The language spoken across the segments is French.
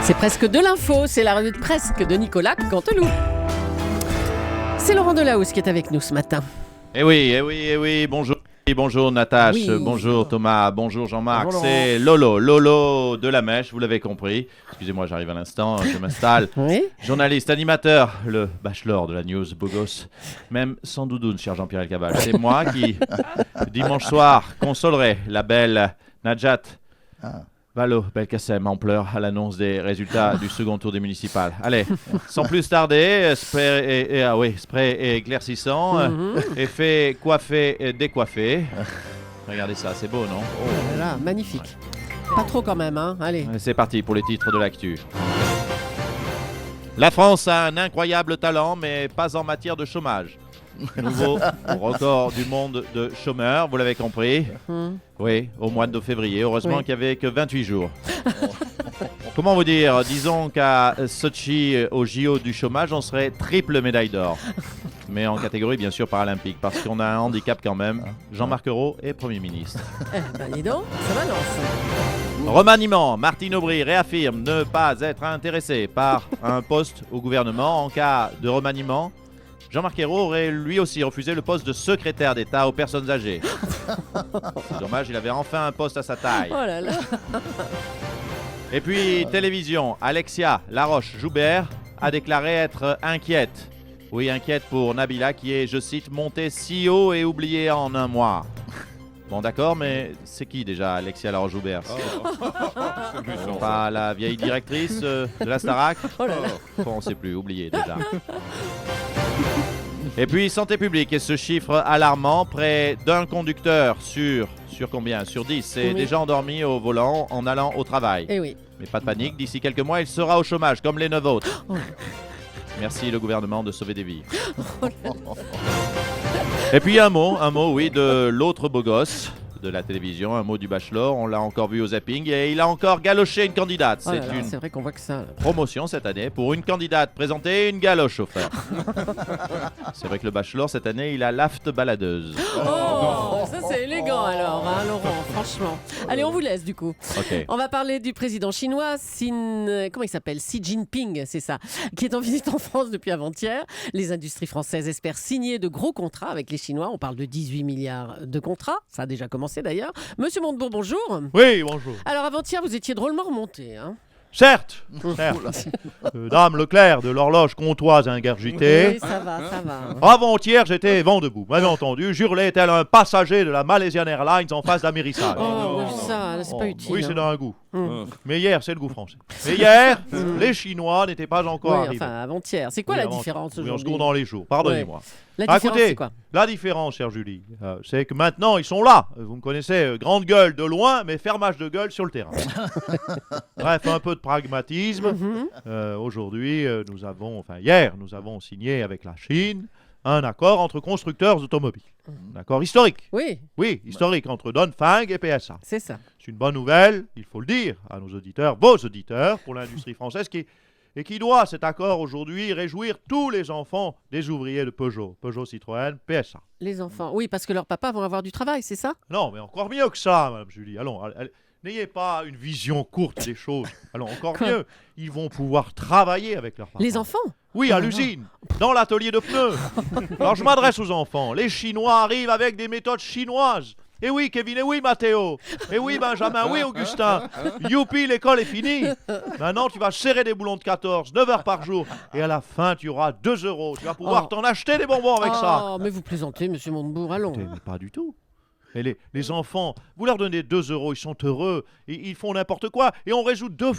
C'est presque de l'info, c'est la revue de presque de Nicolas Canteloup. C'est Laurent Delahousse qui est avec nous ce matin. Eh oui, bonjour. Bonjour Natache, Oui. bonjour Thomas, bonjour Jean-Marc, Bonjour, c'est Lolo de la Mèche, vous l'avez compris. Excusez-moi, j'arrive à l'instant, je m'installe. Oui. Journaliste, animateur, le bachelor de la news, beau gosse, même sans doudoune, cher Jean-Pierre Elkabbach. C'est moi qui, dimanche soir, consolerai la belle Najat Vallaud Belkacem en pleurs à l'annonce des résultats du second tour des municipales. Allez, sans plus tarder, spray éclaircissant, effet coiffé et décoiffé. Regardez ça, c'est beau, non? Voilà, magnifique. Pas trop quand même, hein. Allez. C'est parti pour les titres de l'actu. La France a un incroyable talent, mais pas en matière de chômage. Nouveau record du monde de chômeurs, vous l'avez compris. Oui, au mois de février. Heureusement qu'il n'y avait que 28 jours. Comment vous dire? Disons qu'à Sochi, au JO du chômage, on serait triple médaille d'or. Mais en catégorie, bien sûr, paralympique, parce qu'on a un handicap quand même. Jean-Marc Ayrault est Premier ministre. Dis donc, ça balance. Remaniement, Martine Aubry réaffirme ne pas être intéressé par un poste au gouvernement en cas de remaniement. Jean-Marc Ayrault aurait lui aussi refusé le poste de secrétaire d'État aux personnes âgées. C'est dommage, il avait enfin un poste à sa taille. Oh là là. Et puis, télévision, Alexia Laroche-Joubert a déclaré être inquiète. Oui, inquiète pour Nabila qui est, je cite, montée si haut et oubliée en un mois. Bon d'accord, mais c'est qui déjà Alexia Laroche-Joubert? C'est pas la vieille directrice de la Starac? Oh là là. Bon, on ne sait plus, oublié déjà. Et puis santé publique et ce chiffre alarmant, près d'un conducteur sur combien? Sur 10, c'est Oui. déjà endormi au volant en allant au travail. Eh oui. Mais pas de panique, d'ici quelques mois, il sera au chômage comme les 9 autres. Oh. Merci le gouvernement de sauver des vies. Et puis un mot, oui, de l'autre beau gosse de la télévision, un mot du bachelor, on l'a encore vu au zapping et il a encore galoché une candidate. Oh là là, C'est une c'est vrai qu'on voit que ça. Là. promotion cette année pour une candidate présentée, une galoche offerte. C'est vrai que le bachelor cette année, il a l'afte baladeuse. Oh, ça c'est élégant alors, hein, Laurent, franchement. Allez, on vous laisse du coup. Ok. On va parler du président chinois, comment il s'appelle? Xi Jinping, c'est ça, qui est en visite en France depuis avant-hier. Les industries françaises espèrent signer de gros contrats avec les Chinois. On parle de 18 milliards de contrats. Ça a déjà commencé d'ailleurs. Monsieur Montebourg, bonjour. Oui, bonjour. Alors avant-hier, vous étiez drôlement remonté. Hein. Certes. Dame Leclerc de l'horloge comtoise ingurgitée. Oui, ça va. Avant-hier, j'étais vent debout. Vous m'avez entendu, j'hurlais tel un passager de la Malaysian Airlines en face d'Amérissage. Oh, oui, ça, c'est pas utile. Oui, c'est hein. d'un goût. Mais hier, c'est le goût français. Et hier, les Chinois n'étaient pas encore Oui, arrivés. enfin, avant-hier. C'est quoi Oui, la avant- différence Oui, on se aujourd'hui? court dans les jours. Pardonnez-moi. La différence, Écoutez, c'est quoi? la différence, chère Julie, c'est que maintenant, ils sont là. Vous me connaissez, grande gueule de loin, mais fermage de gueule sur le terrain. Bref, un peu de pragmatisme. Aujourd'hui, hier, nous avons signé avec la Chine un accord entre constructeurs automobiles. Un accord historique. Oui, Oui, historique, entre Dongfeng et PSA. c'est ça. C'est une bonne nouvelle, il faut le dire, à nos auditeurs, vos auditeurs, pour l'industrie française qui doit, cet accord aujourd'hui, réjouir tous les enfants des ouvriers de Peugeot, Citroën, PSA. Les enfants. Oui, parce que leurs papas vont avoir du travail, c'est ça? Non, mais encore mieux que ça, Madame Julie. Allons, n'ayez pas une vision courte des choses. Allons, encore Quoi? mieux, ils vont pouvoir travailler avec leurs parents. Les enfants? Oui, à l'usine, dans l'atelier de pneus. Alors, je m'adresse aux enfants. Les Chinois arrivent avec des méthodes chinoises. Et oui, Kevin, et oui, Mathéo, et oui, Benjamin, oui, Augustin. Youpi, l'école est finie. Maintenant, tu vas serrer des boulons de 14, 9 heures par jour. Et à la fin, tu auras 2 euros. Tu vas pouvoir t'en acheter des bonbons avec ça. Oh, mais vous plaisantez, monsieur Montebourg, allons. Mais pas du tout. Et les enfants, vous leur donnez 2 euros, ils sont heureux, ils font n'importe quoi, et on résout deux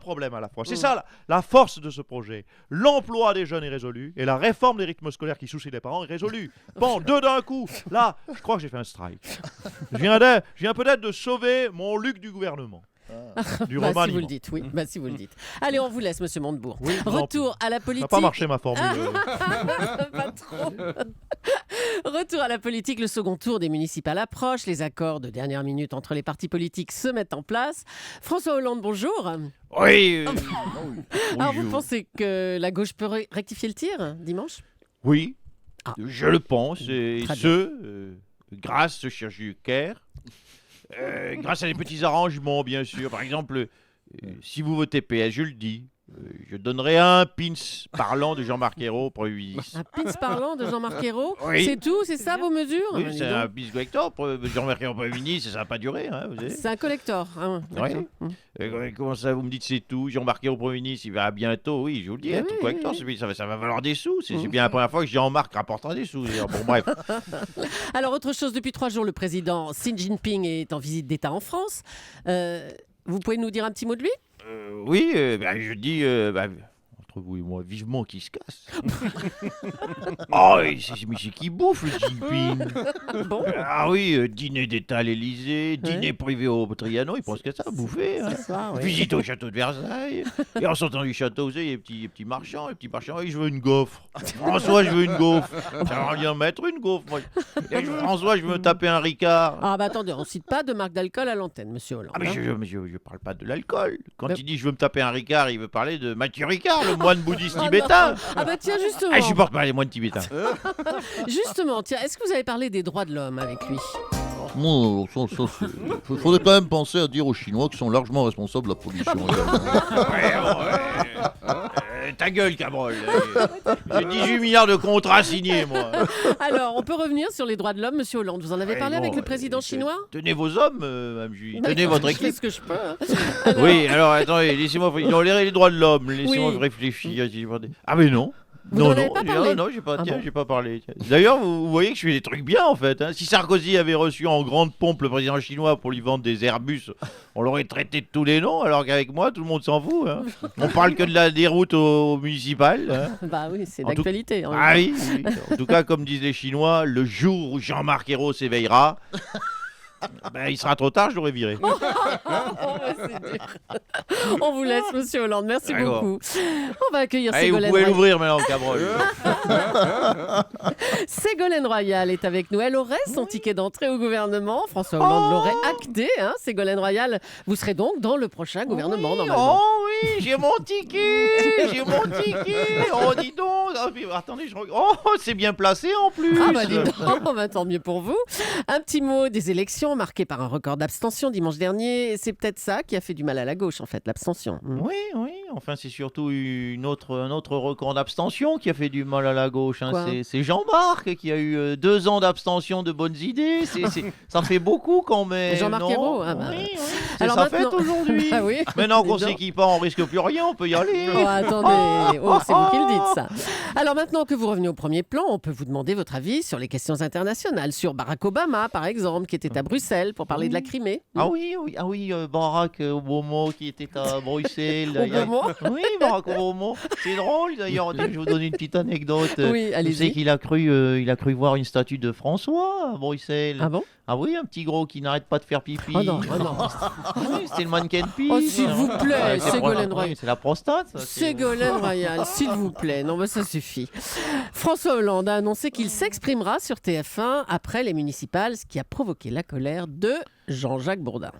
problèmes à la fois. C'est ça la force de ce projet. L'emploi des jeunes est résolu, et la réforme des rythmes scolaires qui soucient les parents est résolue. Bon, deux d'un coup. Là, je crois que j'ai fait un strike. Je viens peut-être de sauver mon Luc du gouvernement. Du Bah, si remaniement. vous le dites, oui. Bah, si vous le dites. Allez, on vous laisse, monsieur Montebourg. Oui, je vous en Retour à la Ça politique. n'a pas marché ma formule. Pas trop. Retour à la politique, le second tour des municipales approche, les accords de dernière minute entre les partis politiques se mettent en place. François Hollande, bonjour. Oui, Alors vous pensez que la gauche peut rectifier le tir dimanche? oui, Ah. je le pense, et Très ce, grâce, cher Jules Kerr, Grâce à des petits arrangements, bien sûr. Par exemple, si vous votez PS, je le dis, je donnerai un pins parlant de Jean-Marc Ayrault, Premier ministre. Un pins parlant de Jean-Marc Ayrault. Oui. C'est tout, c'est ça vos mesures? Oui, Dis c'est donc. un pins collector, Jean-Marc Ayrault, Premier ministre, ça va pas durer, hein, vous savez. C'est un collector. Hein, d'accord. Comment ça, vous me dites c'est tout? Jean-Marc Ayrault, Premier ministre, il verra bientôt, oui, je vous le dis, Eh un tout oui, collector, oui. ça va valoir des sous. C'est bien la première fois que Jean-Marc rapportera des sous. D'ailleurs. Bon, bref. Alors, autre chose, depuis 3 jours, le président Xi Jinping est en visite d'État en France. Vous pouvez nous dire un petit mot de lui? Oui, je dis, entre vous et moi, vivement qu'il se casse. Oh, mais c'est qui bouffe le Jinping? Bon, Ah oui, dîner d'État à l'Élysée, dîner privé au Trianon, il pense qu'à ça, à bouffer. Hein. ce soir, oui. Visite au château de Versailles. Et en sortant du château, vous savez, il y a les petits marchands, oui, je veux une gaufre. François, je veux une gaufre. J'aimerais bien mettre une gaufre, moi. Et François, je veux me taper un Ricard. Ah bah attendez, on ne cite pas de marque d'alcool à l'antenne, monsieur Hollande. Ah mais hein. je parle pas de l'alcool. Quand Mais- il dit je veux me taper un Ricard, il veut parler de Mathieu Ricard, le moine bouddhiste Ah non. tibétain. Ah bah tiens, justement, Ah, je supporte pas les moines tibétains. justement, tiens, est-ce que vous avez parlé des droits de l'homme avec lui? Non, il faudrait quand même penser à dire aux Chinois qu'ils sont largement responsables de la pollution. Ta gueule, Cabrol. J'ai 18 milliards de contrats signés, moi. Alors, on peut revenir sur les droits de l'homme, monsieur Hollande. Vous en avez parlé avec le président chinois? Tenez vos hommes, Mme Julie. Tenez D'accord, votre je fais équipe. ce que je peux. hein. Oui, alors attendez, laissez-moi. Non, les droits de l'homme, laissez-moi Oui. réfléchir. Ah, mais non. Vous Non, n'en avez non, pas j'ai- parlé? non, j'ai pas, Ah tiens, bon. j'ai pas parlé. Tiens. D'ailleurs, vous voyez que je fais des trucs bien en fait. Hein. Si Sarkozy avait reçu en grande pompe le président chinois pour lui vendre des Airbus, on l'aurait traité de tous les noms, alors qu'avec moi, tout le monde s'en fout. Hein. On parle que de la déroute au municipal. Hein. Bah oui, c'est En tout- d'actualité. hein. Ah oui, oui. En tout cas, comme disent les Chinois, le jour où Jean-Marc Ayrault s'éveillera, il sera trop tard, je l'aurai viré. Oh, bah, c'est dur. On vous laisse, monsieur Hollande. Merci D'accord. beaucoup. On va accueillir Allez, vous Ségolène pouvez Royal. l'ouvrir maintenant, Cabrol. Ségolène Royal est avec nous. Elle aurait son ticket d'entrée au gouvernement. François Hollande l'aurait acté. Hein. Ségolène Royal, vous serez donc dans le prochain gouvernement, normalement. Oh oui, j'ai mon ticket, j'ai mon ticket. Oh, dis donc. Ah, puis, attendez, oh, c'est bien placé en plus. Ah bah dis donc, bah, tant mieux pour vous. Un petit mot des élections marquées par un record d'abstention dimanche dernier. C'est peut-être ça qui a fait du mal à la gauche, en fait, l'abstention. Oui, oui. Enfin, c'est surtout un autre record d'abstention qui a fait du mal à la gauche. Hein. Quoi C'est Jean-Marc qui a eu 2 ans d'abstention de bonnes idées. Ça fait beaucoup quand même. Jean-Marc non Ayrault, ah bah. Oui, oui. C'est Alors sa maintenant- fête aujourd'hui. Ah oui. Maintenant Dis qu'on donc. s'équipe pas, on risque plus rien, on peut y aller. Oh, attendez, c'est vous qui le dites ça. Alors maintenant que vous revenez au premier plan, on peut vous demander votre avis sur les questions internationales, sur Barack Obama par exemple, qui était à Bruxelles pour parler de la Crimée. Ah oui, Barack Obama qui était à Bruxelles. Obama Oui, Barack Obama. C'est drôle d'ailleurs. Je vais vous donner une petite anecdote. Oui, Vous allez-y. savez qu'il a cru voir une statue de François à Bruxelles. Ah bon? Ah oui, un petit gros qui n'arrête pas de faire pipi. Oh non, oh non. Oui, c'était le mannequin pisse. Oh, s'il vous plaît, c'est Ségolène oui, Royal. c'est la prostate. Ça, c'est- Ségolène Royal, s'il vous plaît. Non, mais ça suffit. François Hollande a annoncé qu'il s'exprimera sur TF1 après les municipales, ce qui a provoqué la colère de Jean-Jacques Bourdin.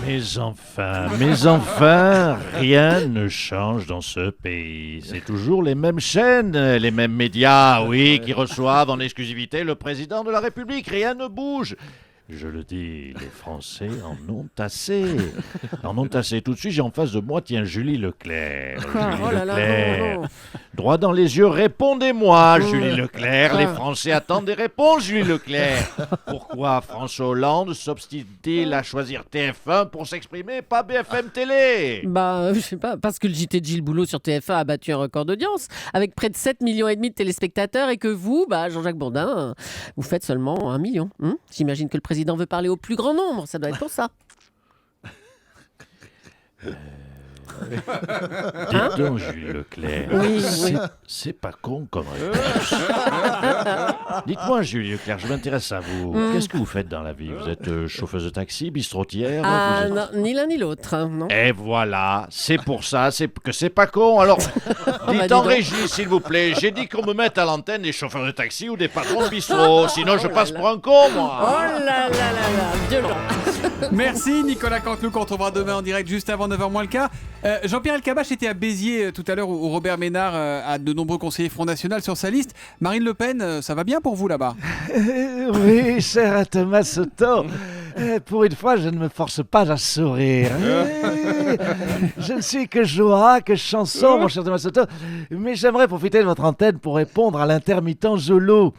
Mais enfin, rien ne change dans ce pays. C'est toujours les mêmes chaînes, les mêmes médias, oui, qui reçoivent en exclusivité le président de la République. Rien ne bouge. Je le dis, les Français en ont assez. En ont assez. Tout de suite, j'ai en face de moi, tiens, Julie Leclerc. Julie Oh là là, Leclerc. non, non. Droit dans les yeux, répondez-moi, Julie Leclerc. Les Français attendent des réponses, Julie Leclerc. Pourquoi François Hollande s'obstine-t-il à choisir TF1 pour s'exprimer, pas BFM Télé? Bah, je sais pas, parce que le JT de Gilles Boulot sur TF1 a battu un record d'audience avec près de 7,5 millions de téléspectateurs et que vous, bah, Jean-Jacques Bourdin, vous faites seulement 1 million. J'imagine que le président veut parler au plus grand nombre, ça doit être pour ça. Dites donc, Julie Leclerc, Oui, c'est, oui. c'est pas con comme réponse. Dites-moi, Julie Leclerc, je m'intéresse à vous. Qu'est-ce que vous faites dans la vie? Vous êtes chauffeuse de taxi, bistrotière? Ah, vous êtes- non, ni l'un ni l'autre, hein, non. Et voilà, c'est pour ça, que c'est pas con. Alors, dites dis en donc. régie, s'il vous plaît, j'ai dit qu'on me mette à l'antenne des chauffeurs de taxi ou des patrons de bistrot, sinon je passe pour un con, moi. Oh là là là là, violent. Merci Nicolas Canteloup qu'on retrouvera demain en direct juste avant 9h moins le quart. Jean-Pierre Elkabbach était à Béziers tout à l'heure où Robert Ménard a de nombreux conseillers Front National sur sa liste. Marine Le Pen, ça va bien pour vous là-bas? Oui, cher Thomas Soto. Pour une fois, je ne me force pas à sourire. Je ne suis que joie, que chanson, mon cher Thomas Soto. Mais j'aimerais profiter de votre antenne pour répondre à l'intermittent Zolo.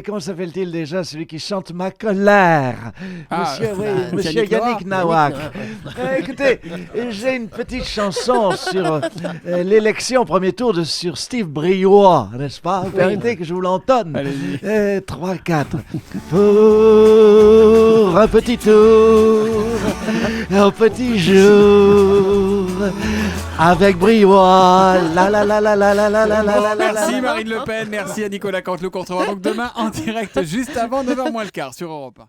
Comment s'appelle-t-il déjà, celui qui chante Ma colère? Monsieur Yannick Nawak. Écoutez, j'ai une petite chanson sur l'élection au premier tour sur Steve Briois, n'est-ce pas? Vous permettez que je vous l'entonne? 3, 4. Pour un petit tour, au petit jour, avec Briois. La la la la la la la la la. Merci Marine Le Pen, merci à Nicolas Canteloup qu'on retrouvera donc demain en direct juste avant 9h moins le quart sur Europe 1.